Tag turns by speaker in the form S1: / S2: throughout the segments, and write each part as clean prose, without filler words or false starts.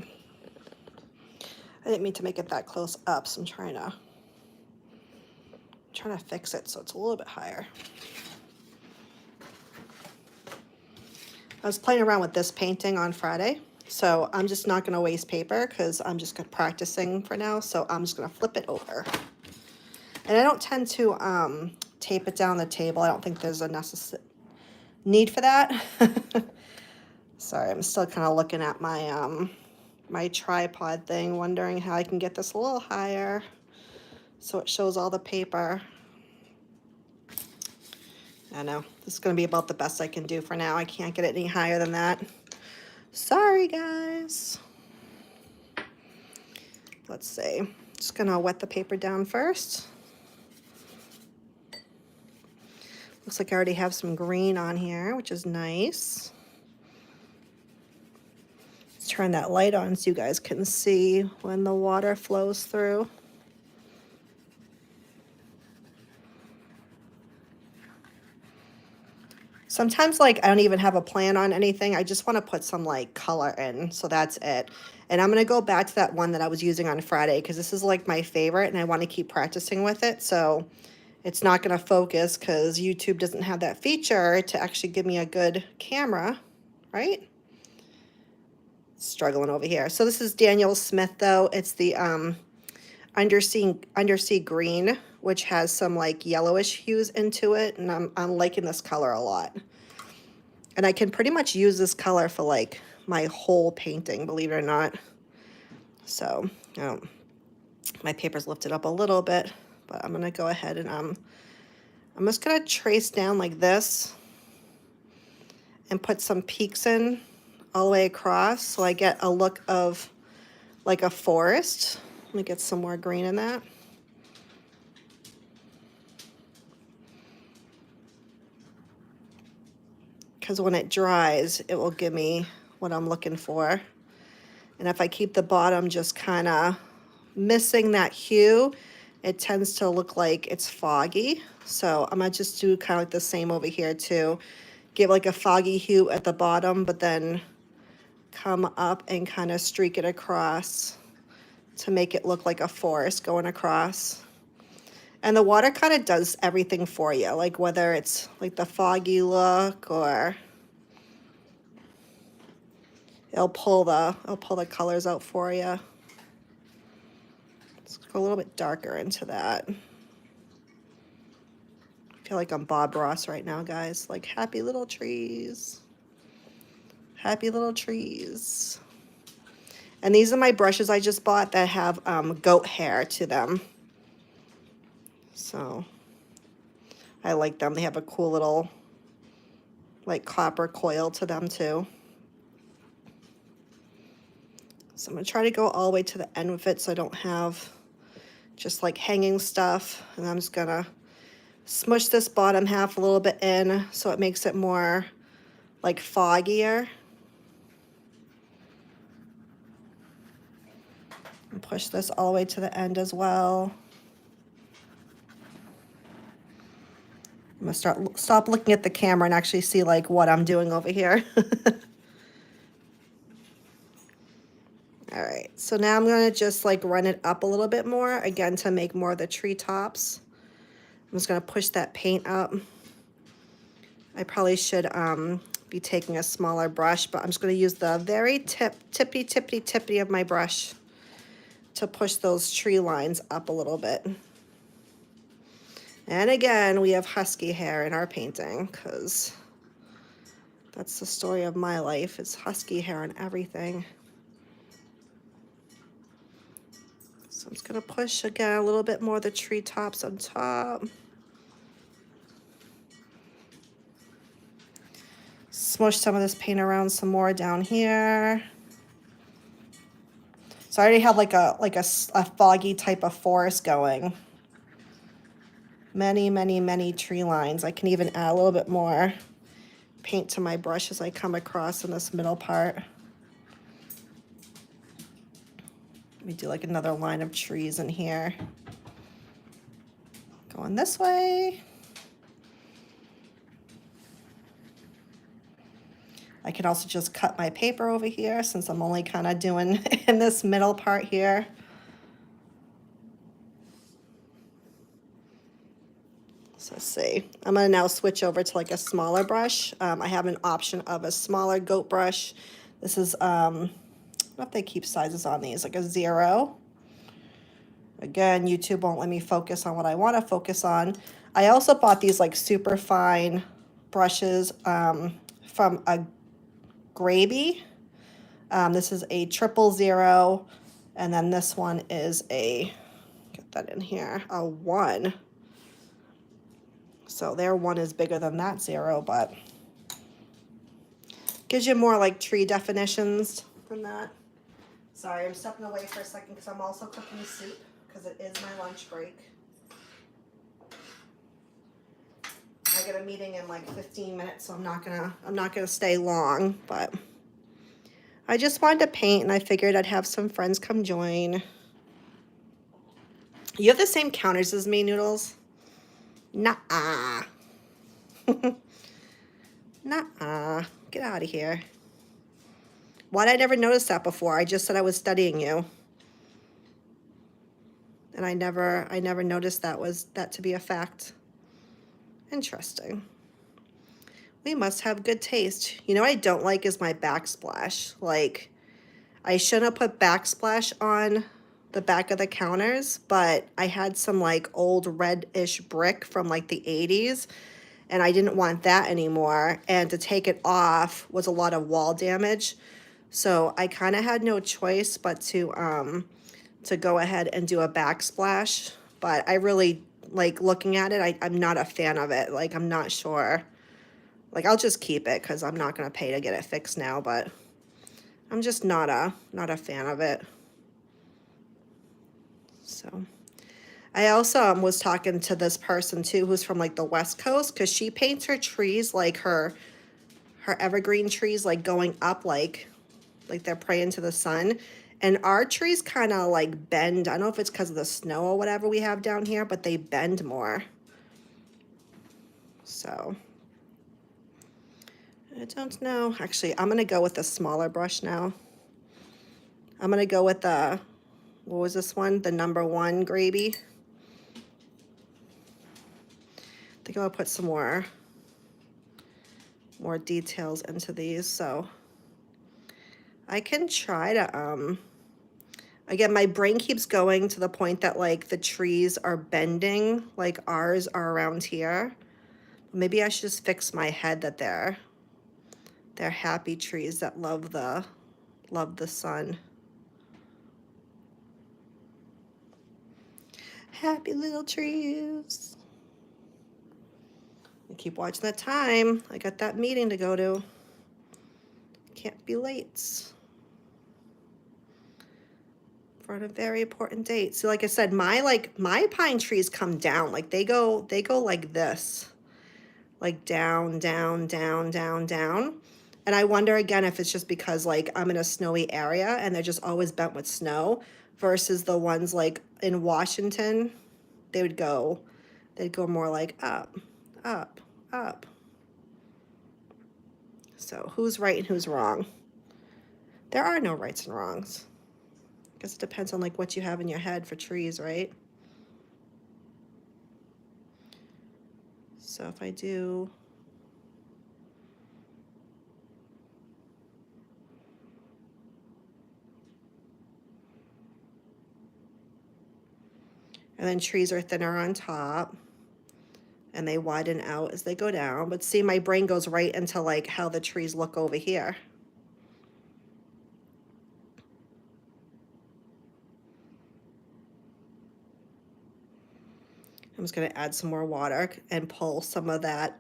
S1: I didn't mean to make it that close up, so I'm trying to fix it so it's a little bit higher. I was playing around with this painting on Friday, so I'm just not going to waste paper because I'm just practicing for now, so I'm just going to flip it over. And I don't tend to tape it down the table. I don't think there's a necessary need for that. Sorry, I'm still kind of looking at my my tripod thing, wondering how I can get this a little higher so it shows all the paper. I know, this is going to be about the best I can do for now. I can't get it any higher than that. Sorry, guys. Let's see. Just going to wet the paper down first. Looks like I already have some green on here, which is nice. Let's turn that light on so you guys can see when the water flows through. Sometimes, like, I don't even have a plan on anything. I just want to put some, like, color in, so that's it. And I'm going to go back to that one that I was using on Friday because this is, like, my favorite, and I want to keep practicing with it. So it's not going to focus because YouTube doesn't have that feature to actually give me a good camera, right? Struggling over here. So this is Daniel Smith, though. It's the undersea green, which has some like yellowish hues into it, and I'm liking this color a lot. And I can pretty much use this color for like my whole painting, believe it or not. So my paper's lifted up a little bit, but I'm gonna go ahead and I'm just gonna trace down like this and put some peaks in all the way across so I get a look of like a forest. Let me get some more green in that. Because when it dries, it will give me what I'm looking for. And if I keep the bottom just kind of missing that hue, it tends to look like it's foggy. So I'm going to just do kind of like the same over here too. Give like a foggy hue at the bottom, but then come up and kind of streak it across to make it look like a forest going across. And the water kind of does everything for you, like whether it's like the foggy look or it'll pull the colors out for you. Let's go a little bit darker into that. I feel like I'm Bob Ross right now, guys. Like happy little trees. Happy little trees. And these are my brushes I just bought that have goat hair to them. So I like them. They have a cool little like copper coil to them too. So I'm going to try to go all the way to the end with it so I don't have just like hanging stuff. And I'm just going to smush this bottom half a little bit in so it makes it more like foggier. And push this all the way to the end as well. I'm going to stop looking at the camera and actually see like what I'm doing over here. All right, so now I'm going to just like run it up a little bit more, again, to make more of the treetops. I'm just going to push that paint up. I probably should be taking a smaller brush, but I'm just going to use the very tippy of my brush to push those tree lines up a little bit. And again, we have husky hair in our painting because that's the story of my life. It's husky hair and everything. So I'm just going to push again a little bit more of the treetops on top. Smush some of this paint around some more down here. So I already have like a foggy type of forest going. Many tree lines. I can even add a little bit more paint to my brush as I come across in this middle part. Let me do like another line of trees in here. Going this way. I can also just cut my paper over here since I'm only kind of doing in this middle part here. So let's see. I'm gonna now switch over to like a smaller brush. I have an option of a smaller goat brush. This is, I don't know if they keep sizes on these, like a 0. Again, YouTube won't let me focus on what I want to focus on. I also bought these like super fine brushes from a Graby. This is a 000, and then this one is a, get that in here, a 1. So their 1 is bigger than that 0, but gives you more like tree definitions than that. Sorry, I'm stepping away for a second because I'm also cooking soup because it is my lunch break. I get a meeting in like 15 minutes, so I'm not gonna stay long, but I just wanted to paint and I figured I'd have some friends come join. You have the same counters as me, Noodles? Nuh-uh. Nuh-uh. Get out of here. Why'd I never notice that before? I just said I was studying you. And I never noticed that to be a fact. Interesting. We must have good taste. You know what I don't like is my backsplash. Like, I shouldn't have put backsplash on the back of the counters, but I had some like old reddish brick from like the 80s, and I didn't want that anymore. And to take it off was a lot of wall damage. So I kind of had no choice but to go ahead and do a backsplash. But I really, like, looking at it, I'm not a fan of it. Like, I'm not sure. Like, I'll just keep it because I'm not going to pay to get it fixed now, but I'm just not a fan of it. So I also was talking to this person too who's from like the West Coast, because she paints her trees like her evergreen trees like going up like they're praying to the sun. And our trees kind of like bend. I don't know if it's because of the snow or whatever we have down here, but they bend more. So I don't know. Actually, I'm going to go with a smaller brush now. I'm going to go with the, what was this one? The #1 Graby. I think I'll put some more details into these. So I can try to, again, my brain keeps going to the point that like the trees are bending like ours are around here. Maybe I should just fix my head that they're happy trees that love the sun. Happy little trees. I keep watching the time. I got that meeting to go to. Can't be late for a very important date. So like I said, my pine trees come down. Like they go like this. Like down, down, down, down, down. And I wonder again if it's just because like I'm in a snowy area and they're just always bent with snow, versus the ones like in Washington, they'd go more like up, up, up. So who's right and who's wrong? There are no rights and wrongs. I guess it depends on like what you have in your head for trees, right? So if I do, and then trees are thinner on top and they widen out as they go down. But see, my brain goes right into like how the trees look over here. I'm just gonna add some more water and pull some of that,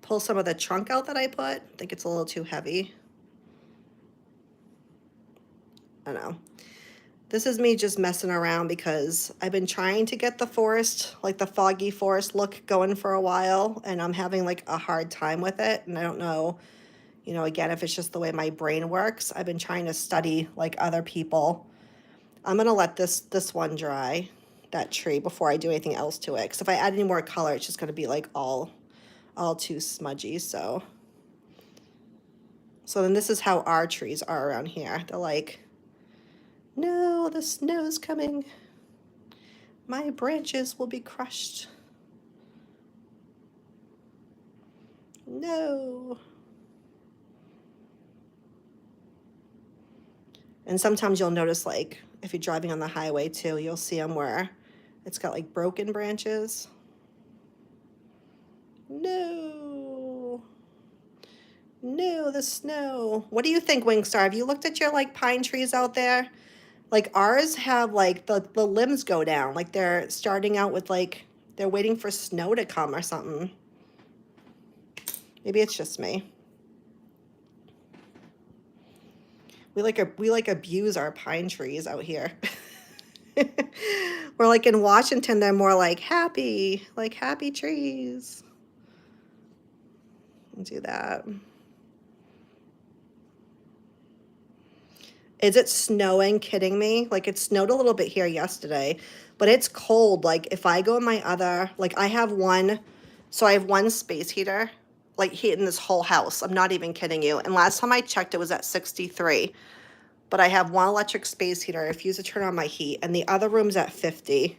S1: pull some of the trunk out that I put. I think it's a little too heavy. I don't know. This is me just messing around because I've been trying to get the forest, like the foggy forest look going for a while, and I'm having like a hard time with it. And I don't know, you know, again, if it's just the way my brain works. I've been trying to study like other people. I'm gonna let this one dry. that tree before I do anything else to it. Because if I add any more color, it's just going to be like all too smudgy. So then this is how our trees are around here. They're like, no, the snow's coming. My branches will be crushed. No. And sometimes you'll notice, like, if you're driving on the highway too, you'll see them where it's got like broken branches. No. No, the snow. What do you think, Wingstar? Have you looked at your like pine trees out there? Like ours have like the limbs go down. Like they're starting out with like, they're waiting for snow to come or something. Maybe it's just me. We like abuse our pine trees out here. We're like in Washington, they're more like happy trees. Do that. Is it snowing? Kidding me? Like it snowed a little bit here yesterday, but it's cold. Like if I go in my other, like I have one, so I have one space heater, like heating this whole house. I'm not even kidding you. And last time I checked, it was at 63. But I have one electric space heater. I refuse to turn on my heat, and the other room's at 50.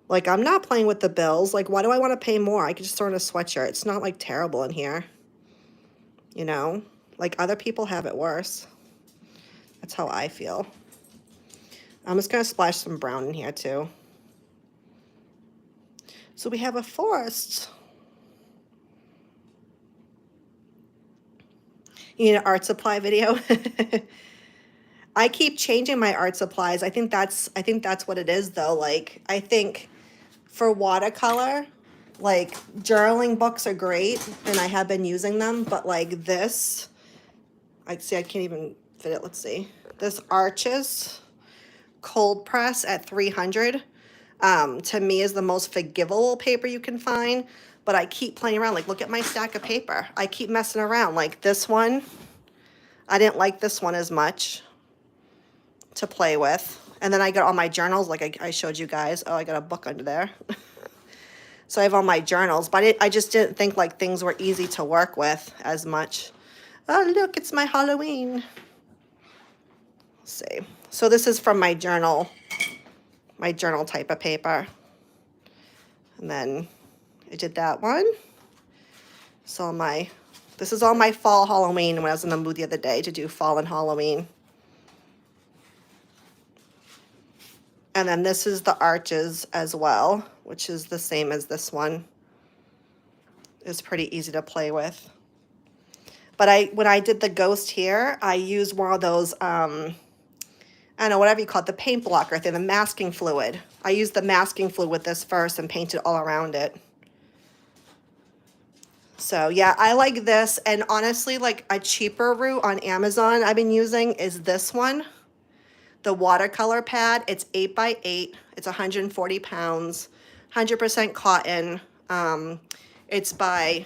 S1: Like I'm not playing with the bills. Like why do I want to pay more? I could just throw in a sweatshirt. It's not like terrible in here. You know, like other people have it worse. That's how I feel. I'm just going to splash some brown in here too. So we have a forest. You need an art supply video? I keep changing my art supplies. I think that's what it is though. Like I think for watercolor, like journaling books are great and I have been using them, but like this, I can't even fit it. Let's see. This Arches cold press at 300 to me is the most forgivable paper you can find, but I keep playing around. Like look at my stack of paper. I keep messing around. Like this one, I didn't like this one as much to play with. And then I got all my journals, like I showed you guys. Oh, I got a book under there. So I have all my journals, but I just didn't think like things were easy to work with as much. Oh, look, it's my Halloween. Let's see. So this is from my journal type of paper. And then I did that one. So this is all my fall Halloween when I was in the mood the other day to do fall and Halloween. And then this is the Arches as well, which is the same as this one. It's pretty easy to play with. But when I did the ghost here, I used one of those, I don't know, whatever you call it, the paint blocker thing, the masking fluid. I used the masking fluid with this first and painted all around it. So yeah, I like this. And honestly, like a cheaper route on Amazon I've been using is this one. The watercolor pad. It's 8x8. It's 140 pounds, 100% cotton. It's by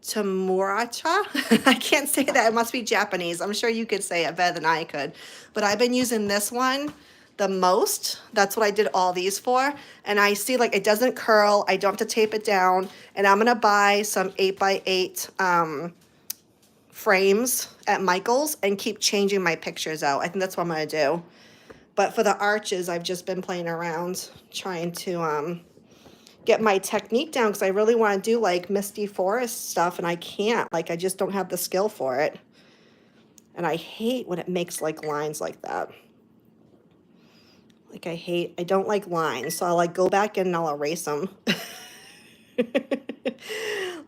S1: Tamuracha. I can't say that. It must be Japanese. I'm sure you could say it better than I could. But I've been using this one the most. That's what I did all these for. And I see like it doesn't curl. I don't have to tape it down. And I'm going to buy some 8x8 frames at Michael's and keep changing my pictures out. I think that's what I'm going to do. But for the Arches, I've just been playing around trying to get my technique down because I really want to do like Misty Forest stuff and I can't. Like I just don't have the skill for it. And I hate when it makes like lines like that. Like I don't like lines. So I'll like go back in and I'll erase them. Like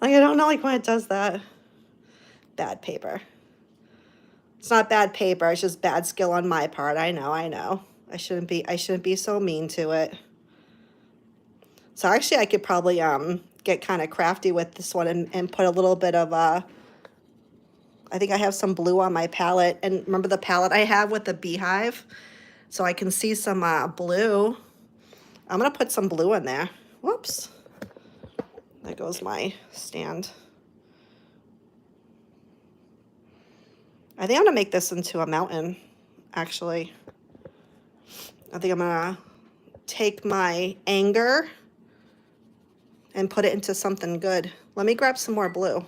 S1: I don't know like when it does that. Bad paper. It's not bad paper, it's just bad skill on my part. I know. I shouldn't be so mean to it. So actually I could probably get kind of crafty with this one and put a little bit of I think I have some blue on my palette. And remember the palette I have with the beehive? So I can see some blue. I'm gonna put some blue in there. Whoops. There goes my stand. I think I'm gonna make this into a mountain, actually. I think I'm gonna take my anger and put it into something good. Let me grab some more blue.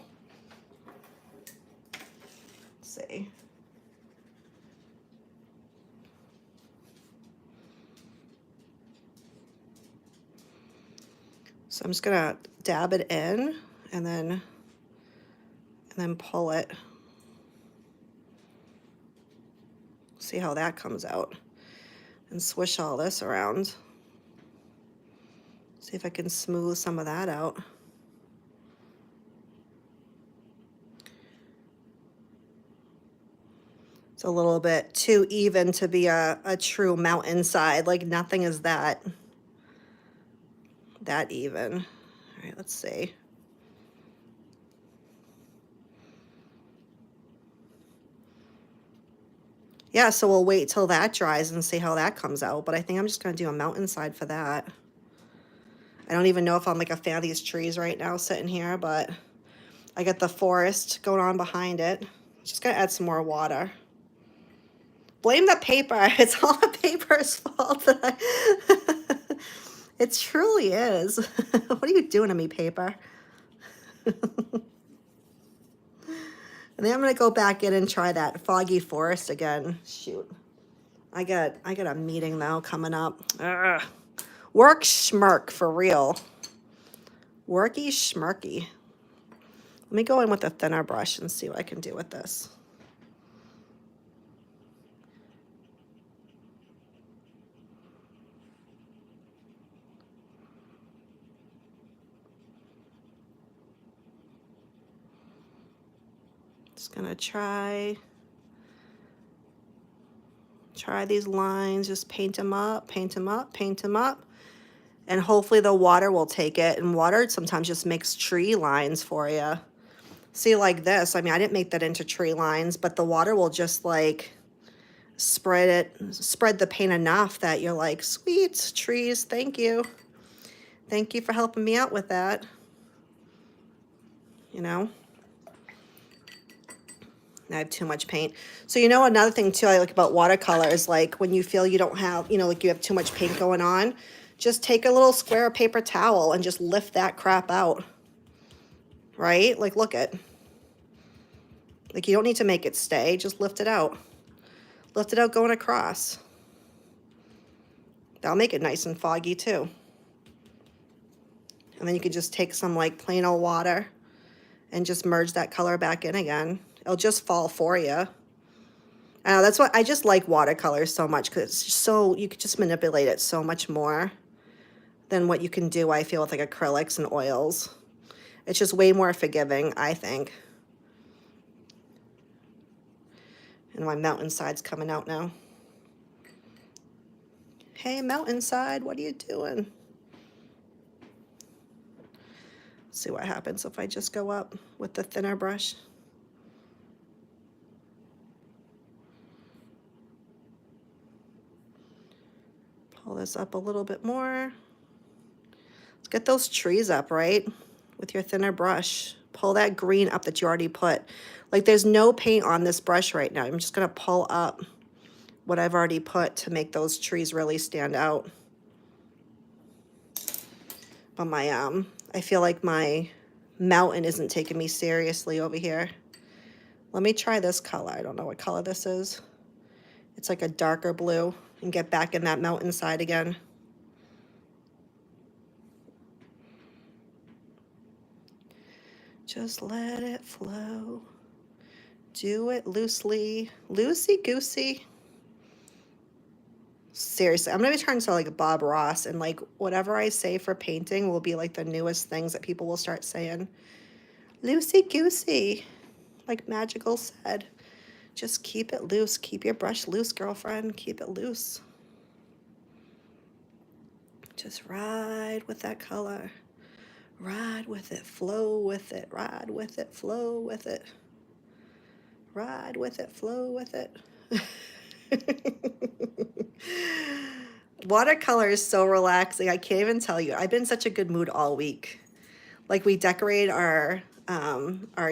S1: Let's see. So I'm just gonna dab it in and then pull it. See how that comes out. And swish all this around. See if I can smooth some of that out. It's a little bit too even to be a true mountainside. Like nothing is that even. All right, let's see. Yeah, so we'll wait till that dries and see how that comes out. But I think I'm just going to do a mountainside for that. I don't even know if I'm like a fan of these trees right now sitting here, but I got the forest going on behind it. Just going to add some more water. Blame the paper. It's all the paper's fault. It truly is. What are you doing to me, paper? And then I'm gonna go back in and try that foggy forest again. Shoot. I got a meeting though coming up. Ugh. Work schmirk for real. Worky schmirky. Let me go in with a thinner brush and see what I can do with this. Just gonna try these lines, just paint them up, paint them up, paint them up. And hopefully the water will take it. And water sometimes just makes tree lines for you. See, like this, I mean, I didn't make that into tree lines, but the water will just like spread the paint enough that you're like, sweet trees, thank you. Thank you for helping me out with that. You know? I have too much paint. So you know another thing too I like about watercolors, like when you feel you don't have, you know, like you have too much paint going on, just take a little square of paper towel and just lift that crap out. Right? Like look at. Like you don't need to make it stay, just lift it out. Lift it out going across. That'll make it nice and foggy too. And then you can just take some like plain old water and just merge that color back in again. It'll just fall for you. I know, that's what I just like watercolors so much because it's just so, you could just manipulate it so much more than what you can do, I feel, with like acrylics and oils. It's just way more forgiving, I think. And my mountainside's coming out now. Hey, mountainside, what are you doing? Let's see what happens if I just go up with the thinner brush. Pull this up a little bit more. Let's get those trees up, right? With your thinner brush. Pull that green up that you already put. Like there's no paint on this brush right now. I'm just gonna pull up what I've already put to make those trees really stand out. But I feel like my mountain isn't taking me seriously over here. Let me try this color. I don't know what color this is. It's like a darker blue. And get back in that mountainside again. Just let it flow. Do it loosely. Loosey-goosey. Seriously, I'm going to turn to like Bob Ross, and like whatever I say for painting will be like the newest things that people will start saying. Loosey-goosey, like Magical said. Just keep it loose. Keep your brush loose, girlfriend. Keep it loose. Just ride with that color. Ride with it. Flow with it. Ride with it. Flow with it. Ride with it. Flow with it. Watercolor is so relaxing. I can't even tell you. I've been in such a good mood all week. Like we decorate our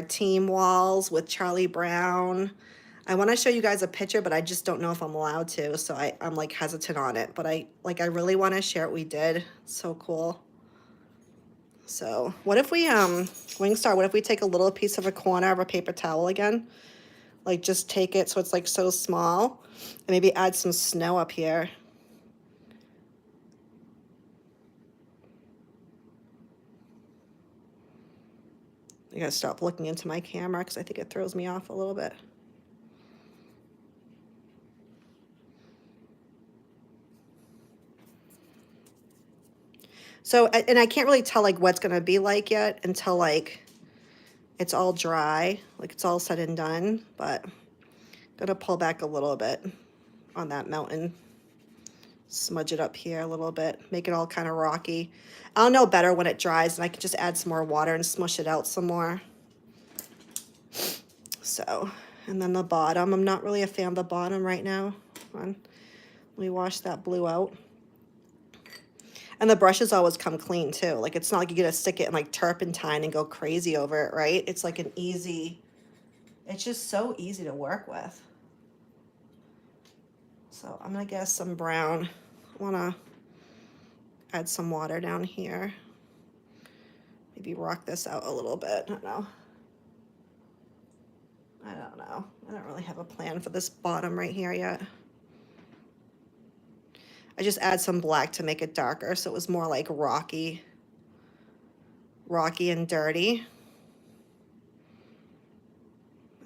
S1: team walls with Charlie Brown. I want to show you guys a picture, but I just don't know if I'm allowed to. So I'm like hesitant on it, but I really want to share what we did. It's so cool. So what if we, Wingstar, what if we take a little piece of a corner of a paper towel again? Like just take it so it's like so small and maybe add some snow up here. I gotta stop looking into my camera because I think it throws me off a little bit. So, and I can't really tell like what's gonna be like yet until like it's all dry, like it's all said and done, but I'm gonna pull back a little bit on that mountain. Smudge it up here a little bit, make it all kind of rocky. I'll know better when it dries and I can just add some more water and smush it out some more. So, and then the bottom, I'm not really a fan of the bottom right now. Hold on, let me wash that blue out. And the brushes always come clean too. Like it's not like you're gonna stick it in like turpentine and go crazy over it, right? It's like an easy, it's just so easy to work with. So I'm gonna get some brown. I wanna add some water down here. Maybe rock this out a little bit, I don't know. I don't really have a plan for this bottom right here yet. I just add some black to make it darker so it was more like rocky and dirty.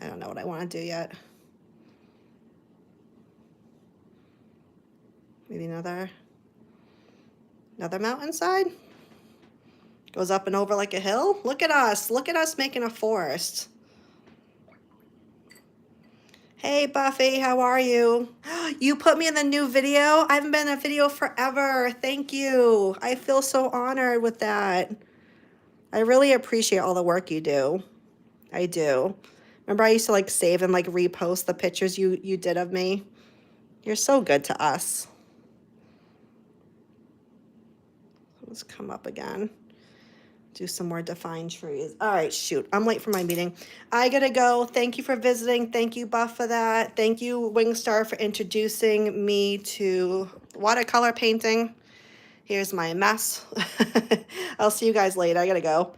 S1: I don't know what I want to do yet. Maybe another mountainside. Goes up and over like a hill. Look at us making a forest. Hey Buffy, how are you? You put me in the new video? I haven't been in a video forever. Thank you. I feel so honored with that. I really appreciate all the work you do. I do. Remember I used to like save and like repost the pictures you did of me? You're so good to us. Let's come up again. Do some more defined trees. All right, shoot. I'm late for my meeting. I gotta go. Thank you for visiting. Thank you, Buff, for that. Thank you, Wingstar, for introducing me to watercolor painting. Here's my mess. I'll see you guys later. I gotta go.